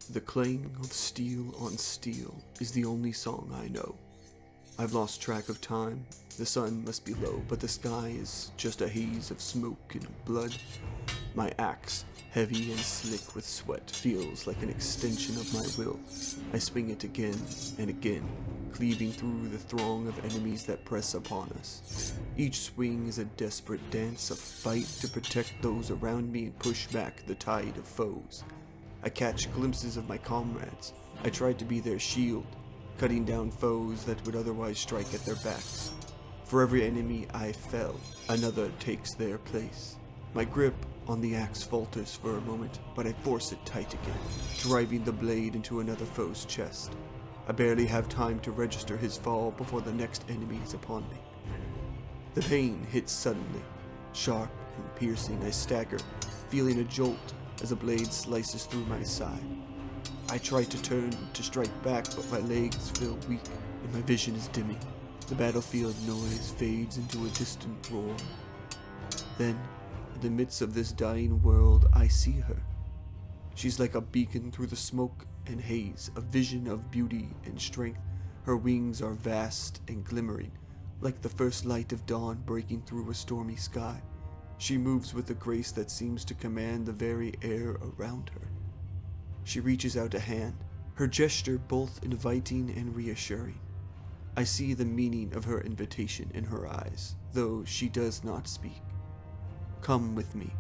The clang of steel on steel is the only song I know. I've lost track of time. The sun must be low, but the sky is just a haze of smoke and blood. My axe, heavy and slick with sweat, feels like an extension of my will. I swing it again and again, cleaving through the throng of enemies that press upon us. Each swing is a desperate dance, a fight to protect those around me and push back the tide of foes. I catch glimpses of my comrades. I try to be their shield, cutting down foes that would otherwise strike at their backs. For every enemy I fell, another takes their place. My grip on the axe falters for a moment, but I force it tight again, driving the blade into another foe's chest. I barely have time to register his fall before the next enemy is upon me. The pain hits suddenly. Sharp and piercing, I stagger, feeling a jolt as a blade slices through my side. I try to turn to strike back, but my legs feel weak and my vision is dimming. The battlefield noise fades into a distant roar. Then, in the midst of this dying world, I see her. She's like a beacon through the smoke and haze, a vision of beauty and strength. Her wings are vast and glimmering, like the first light of dawn breaking through a stormy sky. She moves with a grace that seems to command the very air around her. She reaches out a hand, her gesture both inviting and reassuring. I see the meaning of her invitation in her eyes, though she does not speak. Come with me.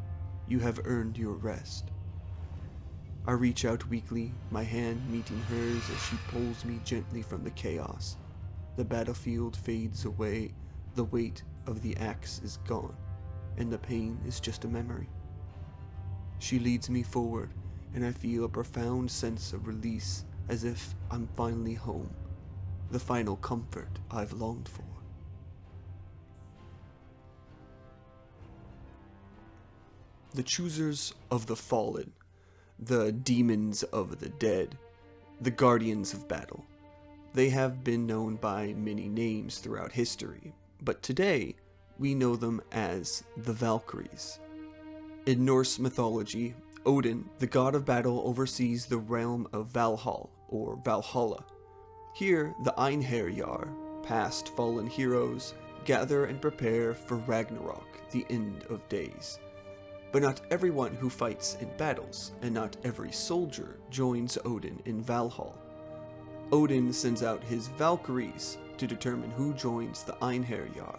You have earned your rest. I reach out weakly, my hand meeting hers as she pulls me gently from the chaos. The battlefield fades away, the weight of the axe is gone, and the pain is just a memory. She leads me forward, and I feel a profound sense of release, as if I'm finally home, the final comfort I've longed for. The choosers of the fallen, the demons of the dead, the guardians of battle. They have been known by many names throughout history, but today we know them as the Valkyries. In Norse mythology, Odin, the god of battle, oversees the realm of Valhall, or Valhalla. Here, the Einherjar, past fallen heroes, gather and prepare for Ragnarok, the end of days. But not everyone who fights in battles, and not every soldier joins Odin in Valhall. Odin sends out his Valkyries to determine who joins the Einherjar.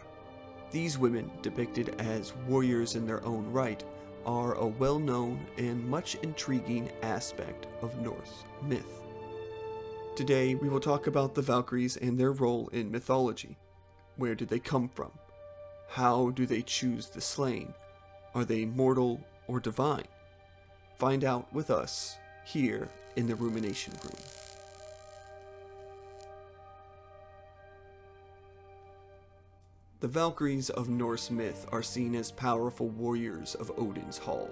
These women, depicted as warriors in their own right, are a well-known and much intriguing aspect of Norse myth. Today, we will talk about the Valkyries and their role in mythology. Where do they come from? How do they choose the slain? Are they mortal or divine? Find out with us here in the Rumination Room. The Valkyries of Norse myth are seen as powerful warriors of Odin's hall,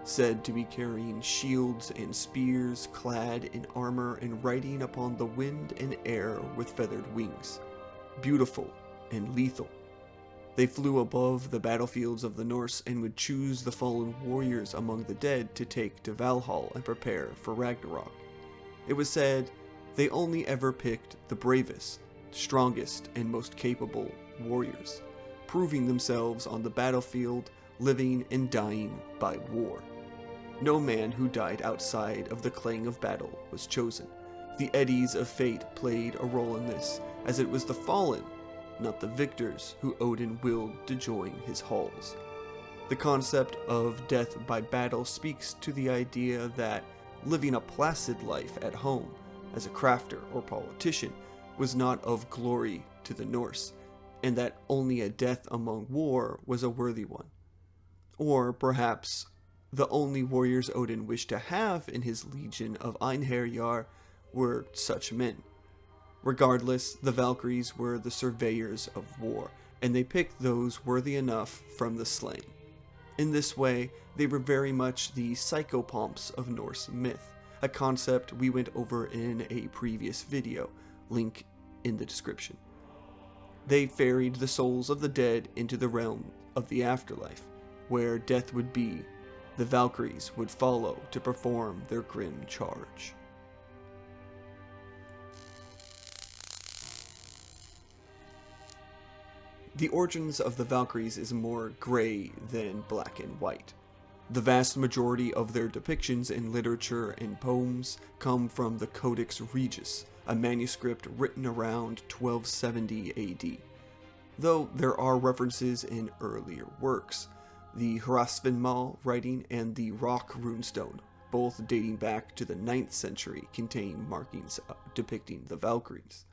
said to be carrying shields and spears, clad in armor and riding upon the wind and air with feathered wings. Beautiful and lethal. They flew above the battlefields of the Norse and would choose the fallen warriors among the dead to take to Valhall and prepare for Ragnarok. It was said they only ever picked the bravest, strongest, and most capable warriors, proving themselves on the battlefield, living and dying by war. No man who died outside of the clang of battle was chosen. The eddies of fate played a role in this, as it was the fallen, not the victors, who Odin willed to join his halls. The concept of death by battle speaks to the idea that living a placid life at home as a crafter or politician was not of glory to the Norse, and that only a death among war was a worthy one. Or perhaps the only warriors Odin wished to have in his legion of Einherjar were such men. Regardless, the Valkyries were the surveyors of war, and they picked those worthy enough from the slain. In this way, they were very much the psychopomps of Norse myth, a concept we went over in a previous video, link in the description. They ferried the souls of the dead into the realm of the afterlife, where death would be. The Valkyries would follow to perform their grim charge. The origins of the Valkyries is more gray than black and white. The vast majority of their depictions in literature and poems come from the Codex Regius, a manuscript written around 1270 AD. Though there are references in earlier works, the Hrafnmal writing and the rock runestone, both dating back to the 9th century, contain markings depicting the Valkyries.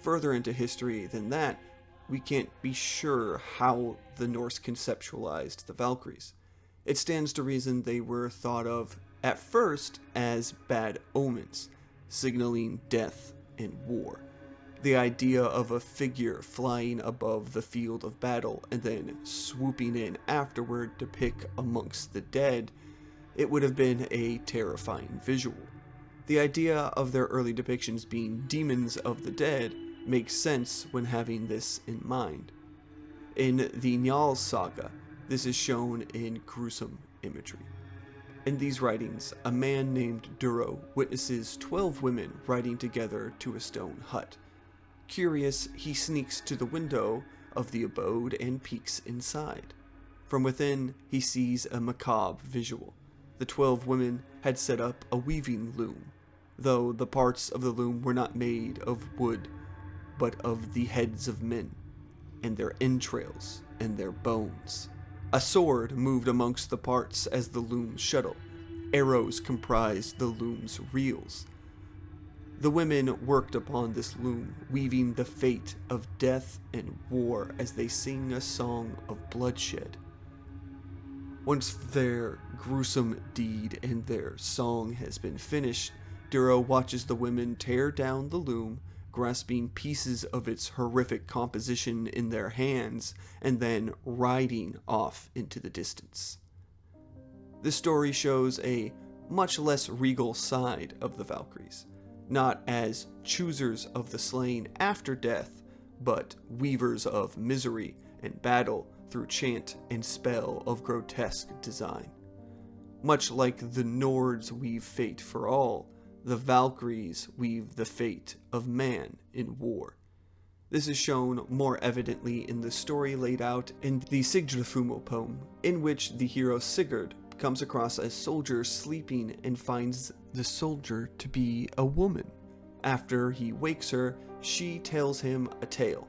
Further into history than that, we can't be sure how the Norse conceptualized the Valkyries. It stands to reason they were thought of, at first, as bad omens, signaling death and war. The idea of a figure flying above the field of battle and then swooping in afterward to pick amongst the dead, it would have been a terrifying visual. The idea of their early depictions being demons of the dead makes sense when having this in mind. In the Njal saga, this is shown in gruesome imagery. In these writings, a man named Duro witnesses 12 women riding together to a stone hut. Curious, he sneaks to the window of the abode and peeks inside. From within, he sees a macabre visual. The 12 women had set up a weaving loom, though the parts of the loom were not made of wood, but of the heads of men, and their entrails, and their bones. A sword moved amongst the parts as the loom shuttle. Arrows comprised the loom's reels. The women worked upon this loom, weaving the fate of death and war as they sing a song of bloodshed. Once their gruesome deed and their song has been finished, Duro watches the women tear down the loom, grasping pieces of its horrific composition in their hands, and then riding off into the distance. This story shows a much less regal side of the Valkyries, not as choosers of the slain after death, but weavers of misery and battle through chant and spell of grotesque design. Much like the Nords weave fate for all, the Valkyries weave the fate of man in war. This is shown more evidently in the story laid out in the Sigurðarfumal poem, in which the hero Sigurd comes across a soldier sleeping and finds the soldier to be a woman. After he wakes her, she tells him a tale.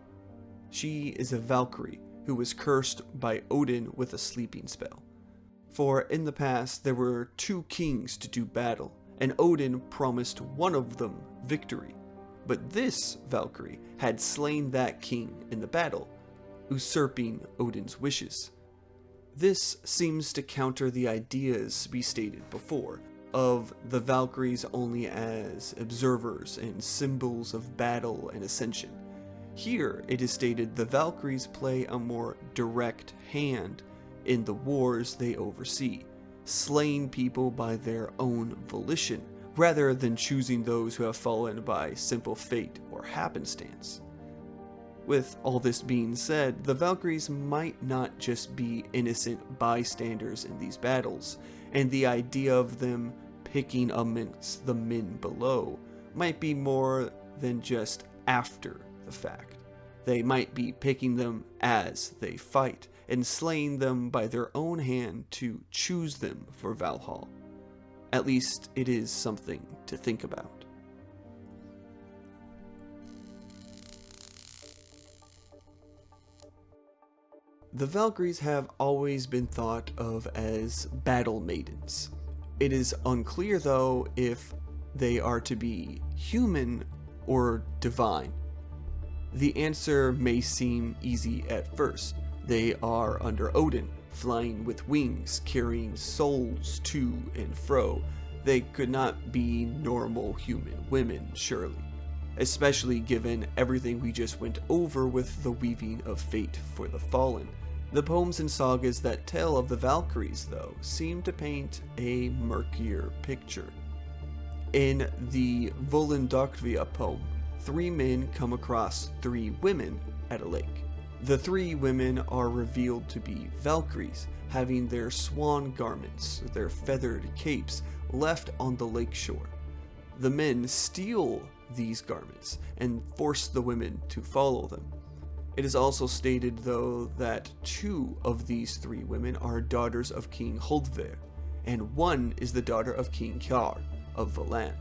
She is a Valkyrie who was cursed by Odin with a sleeping spell. For in the past there were 2 kings to do battle, and Odin promised one of them victory. But this Valkyrie had slain that king in the battle, usurping Odin's wishes. This seems to counter the ideas we stated before, of the Valkyries only as observers and symbols of battle and ascension. Here it is stated the Valkyries play a more direct hand in the wars they oversee, slaying people by their own volition, rather than choosing those who have fallen by simple fate or happenstance. With all this being said, the Valkyries might not just be innocent bystanders in these battles, and the idea of them picking amongst the men below might be more than just after the fact. They might be picking them as they fight, and slaying them by their own hand to choose them for Valhalla. At least it is something to think about. The Valkyries have always been thought of as battle maidens. It is unclear though if they are to be human or divine. The answer may seem easy at first. They are under Odin, flying with wings, carrying souls to and fro. They could not be normal human women, surely, especially given everything we just went over with the weaving of fate for the fallen. The poems and sagas that tell of the Valkyries, though, seem to paint a murkier picture. In the Volundakvia poem, 3 men come across 3 women at a lake. The 3 women are revealed to be Valkyries, having their swan garments, their feathered capes, left on the lake shore. The men steal these garments and force the women to follow them. It is also stated, though, that 2 of these 3 women are daughters of King Hlodver, and 1 is the daughter of King Kjar of Valand,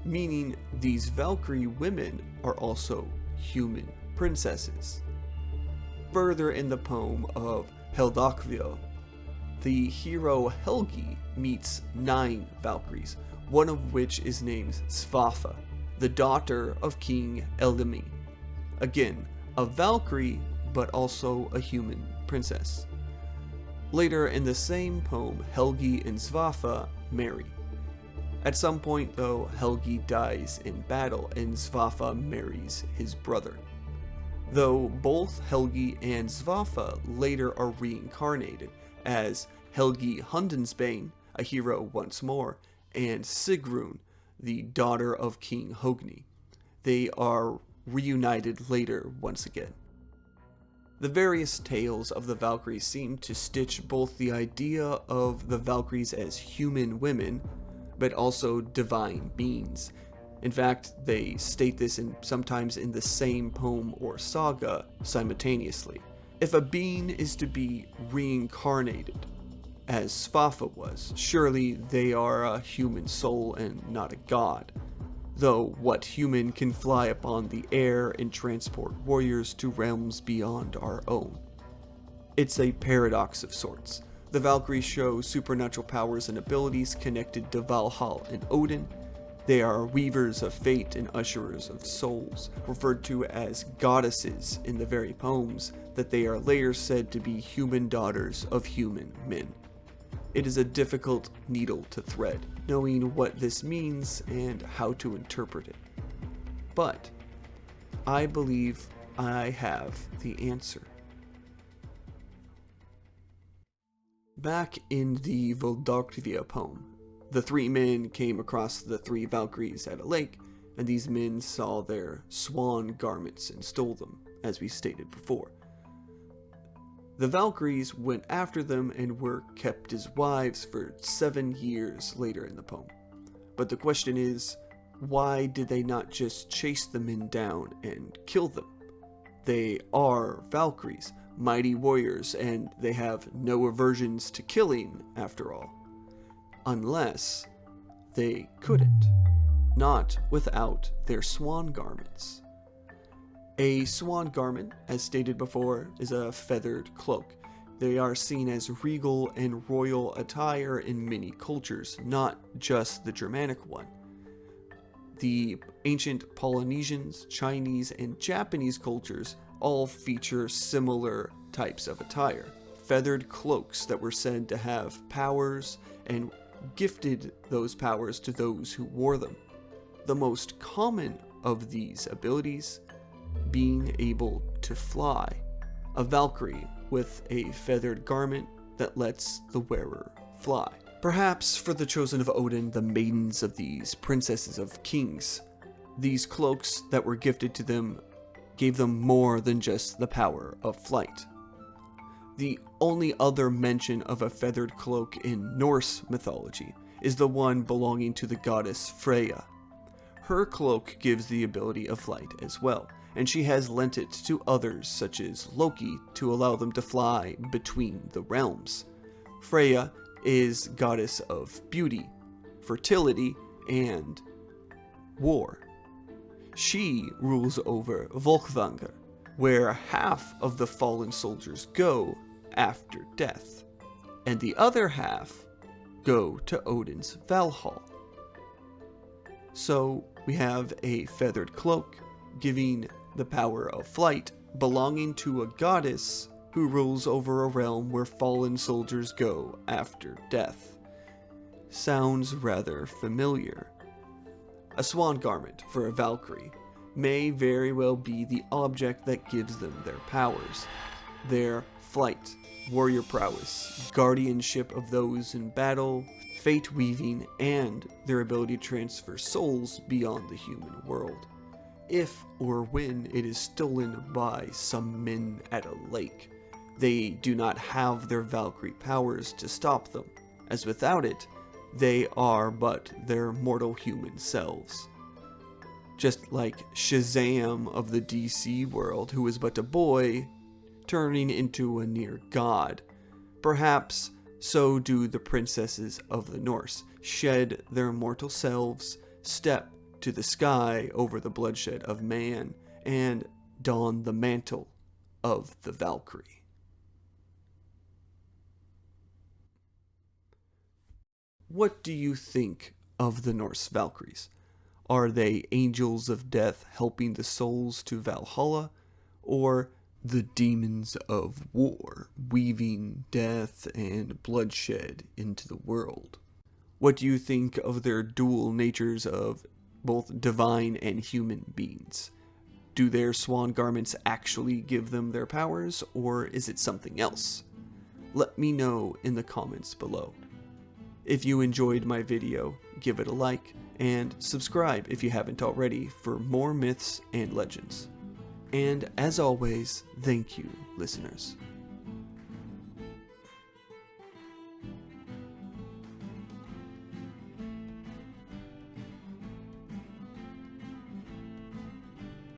meaning these Valkyrie women are also human princesses. Further in the poem of Heldakvio, the hero Helgi meets 9 Valkyries, one of which is named Svafa, the daughter of King Eldami. Again, a Valkyrie, but also a human princess. Later in the same poem, Helgi and Svafa marry. At some point, though, Helgi dies in battle and Svafa marries his brother. Though both Helgi and Svafa later are reincarnated as Helgi Hundensbane, a hero once more, and Sigrun, the daughter of King Hogni. They are reunited later once again. The various tales of the Valkyries seem to stitch both the idea of the Valkyries as human women, but also divine beings. In fact, they state this sometimes in the same poem or saga simultaneously. If a being is to be reincarnated, as Svafa was, surely they are a human soul and not a god. Though what human can fly upon the air and transport warriors to realms beyond our own? It's a paradox of sorts. The Valkyries show supernatural powers and abilities connected to Valhalla and Odin. They are weavers of fate and usherers of souls, referred to as goddesses in the very poems that they are later said to be human daughters of human men. It is a difficult needle to thread, knowing what this means and how to interpret it. But I believe I have the answer. Back in the Voldaktvia poem, the 3 men came across the 3 Valkyries at a lake, and these men saw their swan garments and stole them, as we stated before. The Valkyries went after them and were kept as wives for 7 years later in the poem. But the question is, why did they not just chase the men down and kill them? They are Valkyries, mighty warriors, and they have no aversions to killing, after all. Unless they couldn't. Not without their swan garments. A swan garment, as stated before, is a feathered cloak. They are seen as regal and royal attire in many cultures, not just the Germanic one. The ancient Polynesians, Chinese, and Japanese cultures all feature similar types of attire. Feathered cloaks that were said to have powers and gifted those powers to those who wore them. The most common of these abilities being able to fly. A Valkyrie with a feathered garment that lets the wearer fly. Perhaps for the chosen of Odin, the maidens of these princesses of kings, these cloaks that were gifted to them gave them more than just the power of flight. The only other mention of a feathered cloak in Norse mythology is the one belonging to the goddess Freya. Her cloak gives the ability of flight as well, and she has lent it to others such as Loki to allow them to fly between the realms. Freya is goddess of beauty, fertility, and war. She rules over Volkvanger, where half of the fallen soldiers go after death, and the other half go to Odin's Valhalla. So we have a feathered cloak giving the power of flight belonging to a goddess who rules over a realm where fallen soldiers go after death. Sounds rather familiar. A swan garment for a Valkyrie may very well be the object that gives them their powers. Their flight, warrior prowess, guardianship of those in battle, fate weaving, and their ability to transfer souls beyond the human world. If or when it is stolen by some men at a lake, they do not have their Valkyrie powers to stop them, as without it, they are but their mortal human selves. just like Shazam of the DC world, who is but a boy turning into a near god. Perhaps so do the princesses of the Norse, shed their mortal selves, step to the sky over the bloodshed of man, and don the mantle of the Valkyrie. What do you think of the Norse Valkyries? Are they angels of death helping the souls to Valhalla, or the demons of war weaving death and bloodshed into the world? What do you think of their dual natures of both divine and human beings? Do their swan garments actually give them their powers, or is it something else? Let me know in the comments below. If you enjoyed my video, give it a like, and subscribe if you haven't already for more myths and legends. And as always, thank you, listeners.